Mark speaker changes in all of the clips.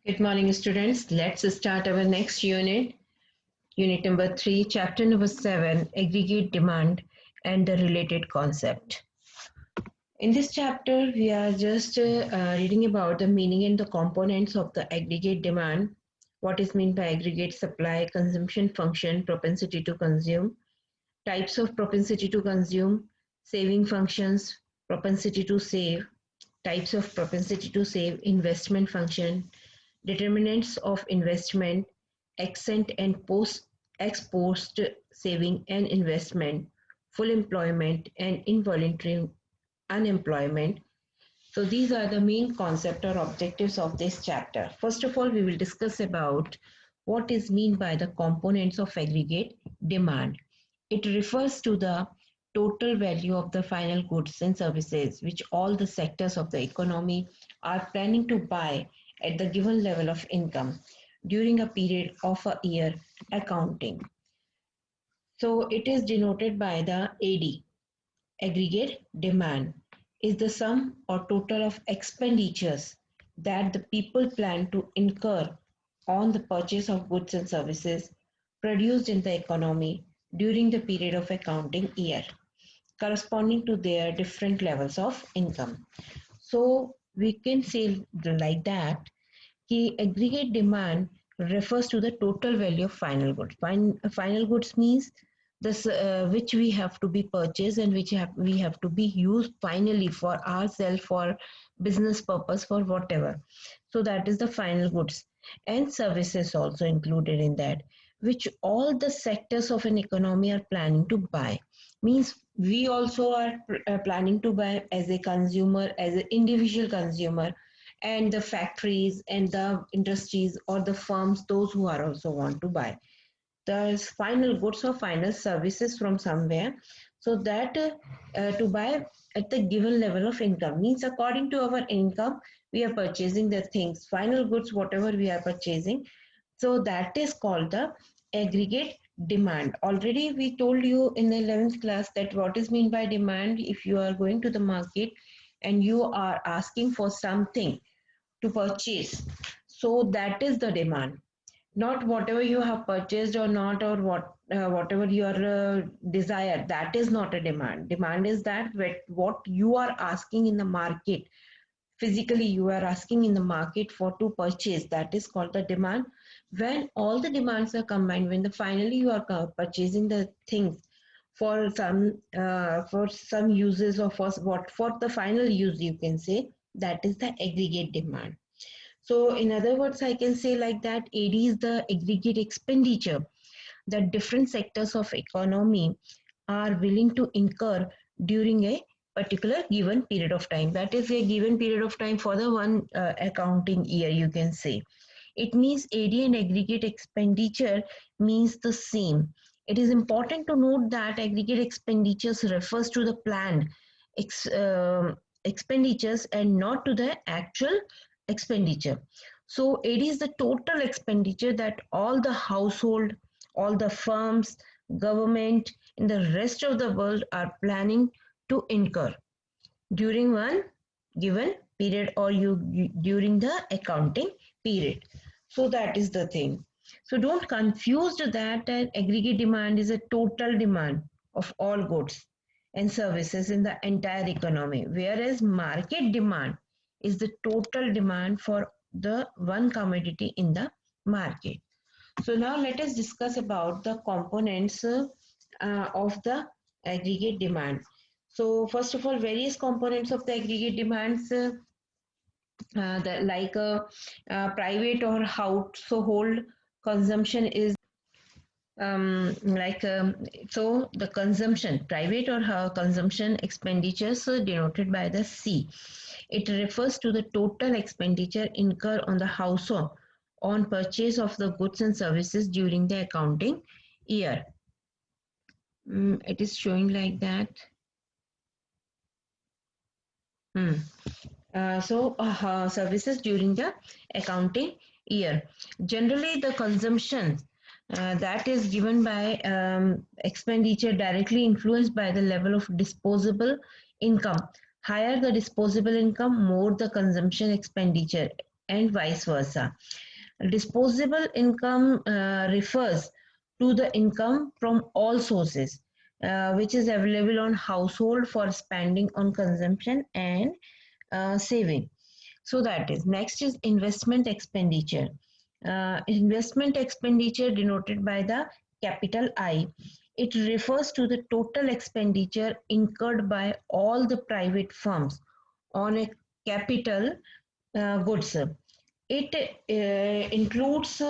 Speaker 1: Good morning, students. Let's start our next unit, unit number 3, chapter number 7, aggregate demand and the related concept. In this chapter, we are just reading about the meaning and the components of the aggregate demand, what is meant by aggregate supply, consumption function, propensity to consume, types of propensity to consume, saving functions, propensity to save, types of propensity to save, investment function, determinants of investment, ex-ante and ex-post saving and investment, full employment and involuntary unemployment. So these are the main concept or objectives of this chapter. First of all, we will discuss about what is meant by the components of aggregate demand. It refers to the total value of the final goods and services which all the sectors of the economy are planning to buy at the given level of income during a period of a year accounting. So it is denoted by the AD. Aggregate demand is the sum or total of expenditures that the people plan to incur on the purchase of goods and services produced in the economy during the period of accounting year, corresponding to their different levels of income. So we can say like that कि aggregate demand refers to the total value of final goods. Final goods means this which we have to be purchased and we have to be used finally for ourselves, for business purpose, for whatever. So that is the final goods, and services also included in that, which all the sectors of an economy are planning to buy. Means we also are planning to buy as a consumer, as an individual consumer, and the factories and the industries or the firms, those who are also want to buy the final goods or final services from somewhere, so that to buy at the given level of income. Means according to our income we are purchasing the things, final goods, whatever we are purchasing. So that is called the aggregate demand. Already we told you in the 11th class that what is meant by demand. If you are going to the market and you are asking for something to purchase, so that is the demand, not whatever you have purchased or not, or whatever your desire. That is not a demand. Demand is that what you are asking in the market, physically you are asking in the market for to purchase, that is called the demand. When all the demands are combined, when the finally you are purchasing the things for some uses, or for the final use, you can say that is the aggregate demand. So in other words, I can say like that AD is the aggregate expenditure that different sectors of economy are willing to incur during a particular given period of time. That is a given period of time for the one accounting year, you can say. It means AD and aggregate expenditure means the same. It is important to note that aggregate expenditures refers to the planned ex, uh, expenditures and not to the actual expenditure. So it is the total expenditure that all the household, all the firms, government in the rest of the world are planning to incur during one given period, or during the accounting period. So that is the thing. So don't confuse that aggregate demand is a total demand of all goods and services in the entire economy, whereas market demand is the total demand for the one commodity in the market. So now let us discuss about the components of the aggregate demand. So first of all, various components of the aggregate demands, like private or household consumption is like so the consumption, private or consumption expenditures denoted by the C. It refers to the total expenditure incurred on the household on purchase of the goods and services during the accounting year. It is showing like that. Hmm. Services during the accounting year. Generally, the consumption that is given by expenditure directly influenced by the level of disposable income. Higher the disposable income, more the consumption expenditure. and vice versa. Disposable income refers to the income from all sources which is available on household for spending on consumption and saving. So that is next is investment expenditure. Investment expenditure denoted by the capital I. It refers to the total expenditure incurred by all the private firms on a capital goods. It includes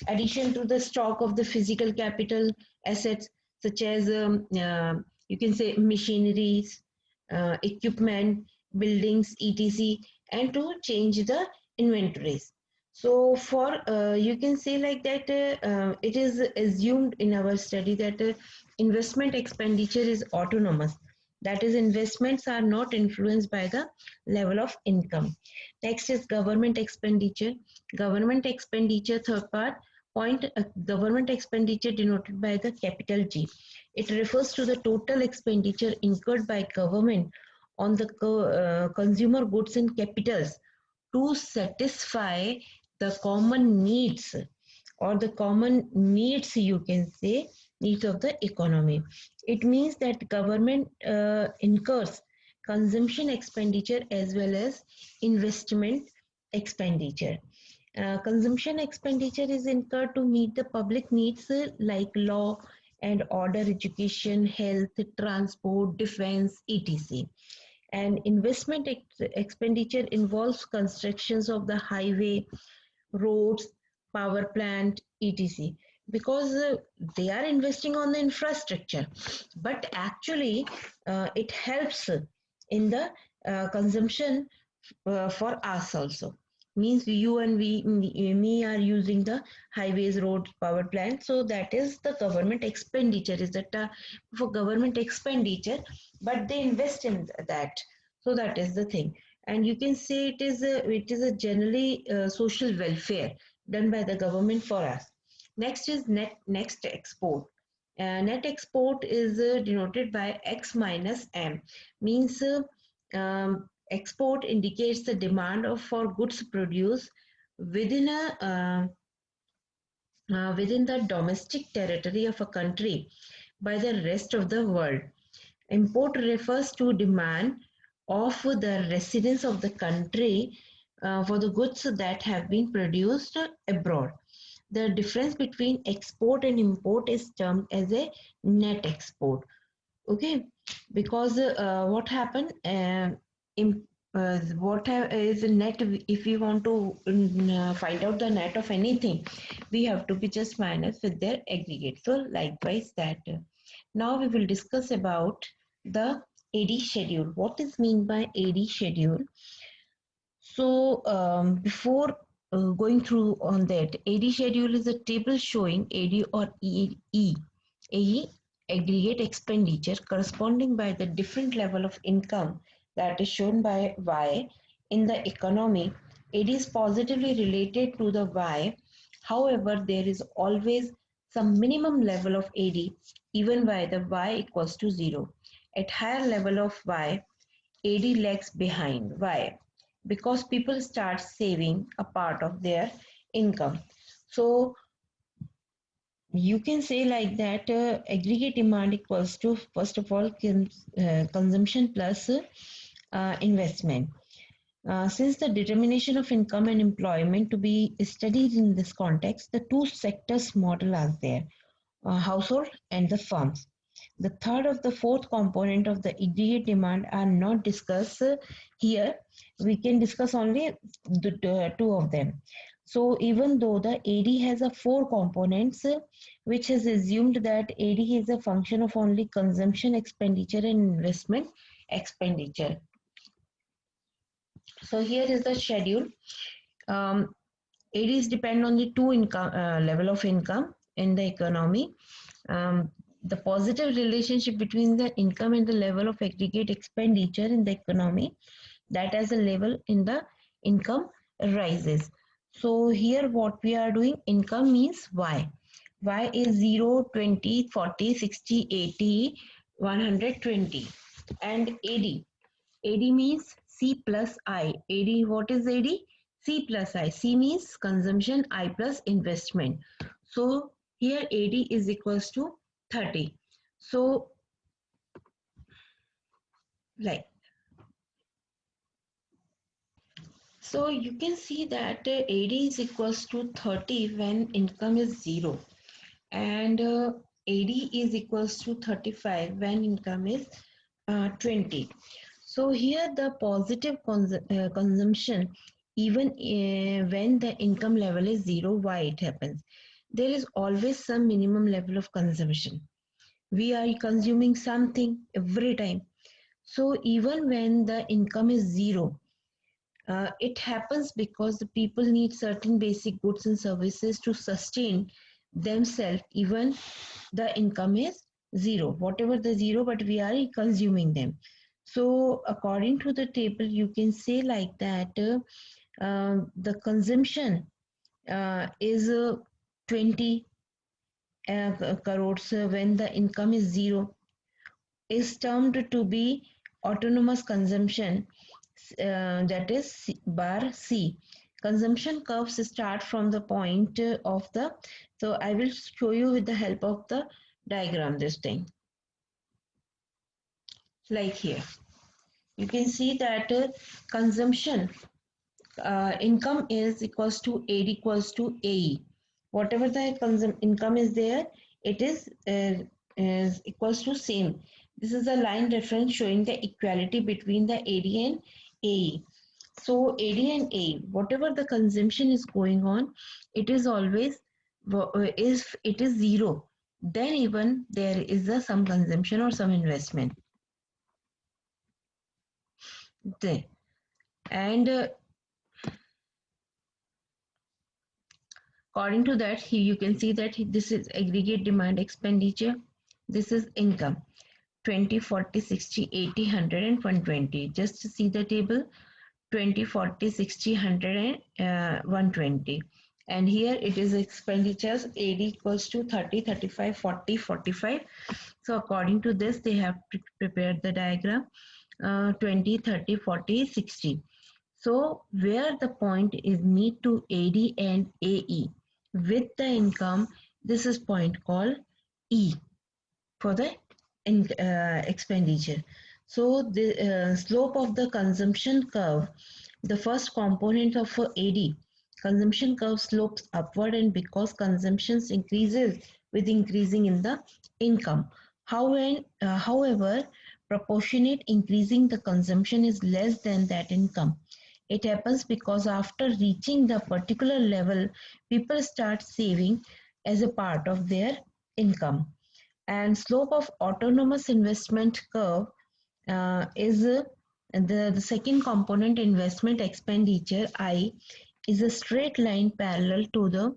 Speaker 1: addition to the stock of the physical capital assets such as you can say machineries, equipment, buildings, etc., and to change the inventories. So for you can say like that it is assumed in our study that investment expenditure is autonomous. That is, investments are not influenced by the level of income. Next is government expenditure. Government expenditure, third part, point government expenditure denoted by the capital G. It refers to the total expenditure incurred by government on the consumer goods and capitals to satisfy the common needs or the common needs you can say needs of the economy. It means that government incurs consumption expenditure as well as investment expenditure. Consumption expenditure is incurred to meet the public needs like law and order, education, health, transport, defense, etc. And investment expenditure involves constructions of the highway, roads, power plant, etc. Because they are investing on the infrastructure, but actually it helps in the consumption for us also. Means you and me are using the highways, roads, power plant. So that is the government expenditure. Is that for government expenditure, but they invest in that. So that is the thing. And you can say it is a generally social welfare done by the government for us. Next is next export. Net export is denoted by X minus M, means export indicates the demand for goods produced within within the domestic territory of a country by the rest of the world. Import refers to demand of the residents of the country for the goods that have been produced abroad. The difference between export and import is termed as a net export. Okay, because what happened? Is the net? If we want to find out the net of anything, we have to be just minus with their aggregate. So likewise that. Now we will discuss about the AD schedule. What is mean by AD schedule? So before going through on that, AD schedule is a table showing AD or AE aggregate expenditure corresponding by the different level of income that is shown by Y in the economy. AD is positively related to the Y. However, there is always some minimum level of AD even by the Y equals to 0. At higher level of Y, AD lags behind. Why? Because people start saving a part of their income. So you can say like that aggregate demand equals to first of all consumption plus investment. Since the determination of income and employment to be studied in this context, the two sectors model are there, household and the firms. The third of the fourth component of the aggregate demand are not discussed here. We can discuss only the two of them. So even though the AD has a four components, which has assumed that AD is a function of only consumption expenditure and investment expenditure. So here is the schedule. ADs depend on the two income level of income in the economy. The positive relationship between the income and the level of aggregate expenditure in the economy, that as a level in the income rises. So here what we are doing, income means Y. Y is 0, 20, 40, 60, 80, 120. And AD. AD means C plus I. AD, what is AD? C plus I. C means consumption, I plus investment. So here AD is equals to 30. So like, so you can see that AD is equals to 30 when income is 0, and AD is equals to 35 when income is 20. So here the positive consumption, even when the income level is 0, why it happens? There is always some minimum level of consumption. We are consuming something every time. So even when the income is 0, it happens because the people need certain basic goods and services to sustain themselves, even the income is 0, whatever the 0, but we are consuming them. So according to the table, you can say like that the consumption is 20 crores when the income is 0, is termed to be autonomous consumption, that is bar C. Consumption curves start from the point of the, so I will show you with the help of the diagram this thing. Like here, you can see that consumption income is equals to AD equals to AE. Whatever the income is there, it is equals to same. This is a line reference showing the equality between the AD and AE. So AD and AE, whatever the consumption is going on, it is always, if it is 0, then even there is some consumption or some investment there. And according to that, here you can see that this is aggregate demand expenditure. This is income 20, 40, 60, 80, 100 and 120. Just to see the table, 20, 40, 60, 100 and 120. And here it is expenditures, AD equals to 30, 35, 40, 45. So according to this, they have prepared the diagram 20, 30, 40, 60. So where the point is meet to AD and AE with the income, this is point called E for the expenditure. So the slope of the consumption curve, the first component of AD, consumption curve slopes upward, and because consumptions increases with increasing in the income. However, proportionate increasing the consumption is less than that income. It happens because after reaching the particular level, people start saving as a part of their income. And slope of autonomous investment curve is the second component, investment expenditure I, is a straight line parallel to the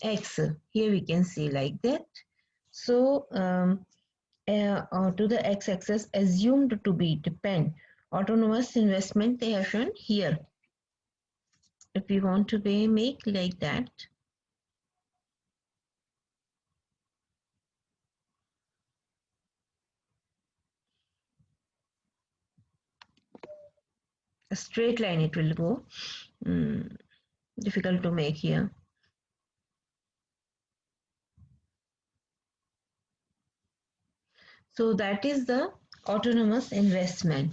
Speaker 1: x. Here we can see like that. So to the x-axis assumed to be depend autonomous investment, they have shown here. If we want to make like that, a straight line it will go. Difficult to make here. So that is the autonomous investment.